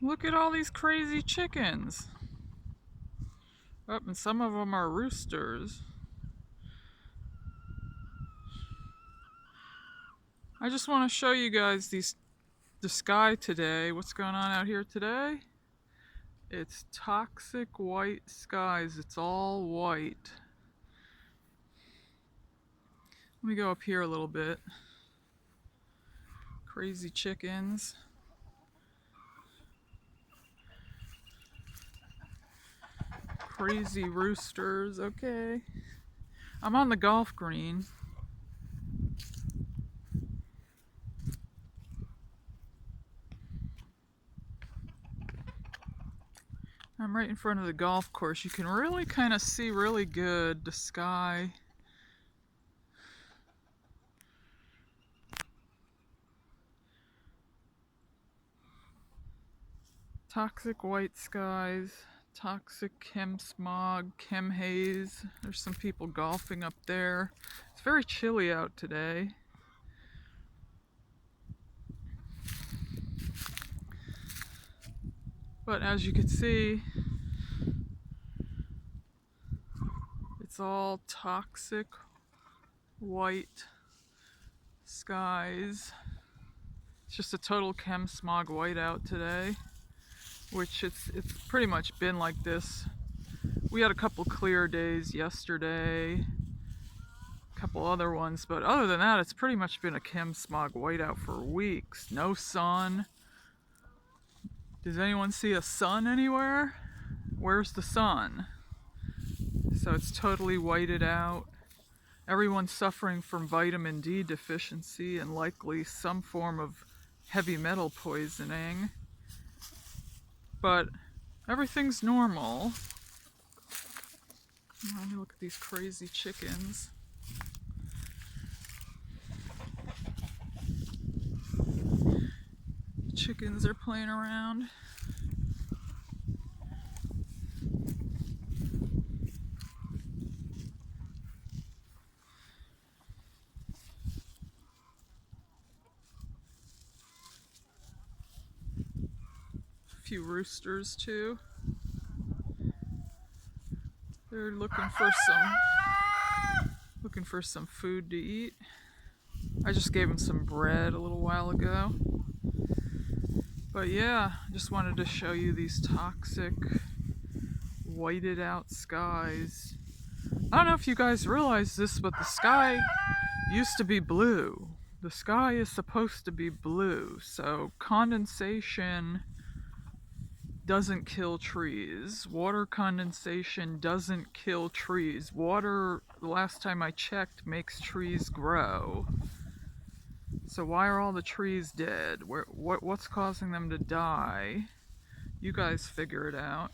Look at all these crazy chickens. Oh, and some of them are roosters. I just want to show you guys the sky today. What's going on out here today? It's toxic white skies. It's all white. Let me go up here a little bit. Crazy chickens. Crazy roosters. Okay. I'm on the golf green. I'm right in front of the golf course. You can really kind of see really good the sky. Toxic white skies, toxic chem smog, chem haze. There's some people golfing up there. It's very chilly out today. But as you can see, it's all toxic white skies. It's just a total chem smog whiteout today, which it's pretty much been like this. We had a couple clear days yesterday, a couple other ones, but other than that, it's pretty much been a chem smog whiteout for weeks. No sun. Does anyone see a sun anywhere? Where's the sun? So it's totally whited out. Everyone's suffering from vitamin D deficiency and likely some form of heavy metal poisoning. But everything's normal. Let me look at these crazy chickens. Chickens are playing around. A few roosters too. They're looking for some food to eat. I just gave them some bread a little while ago. But yeah, I just wanted to show you these toxic, whited out skies. I don't know if you guys realize this, but the sky used to be blue. The sky is supposed to be blue, so condensation doesn't kill trees. Water condensation doesn't kill trees. Water, the last time I checked, makes trees grow. So why are all the trees dead? What's causing them to die? You guys figure it out.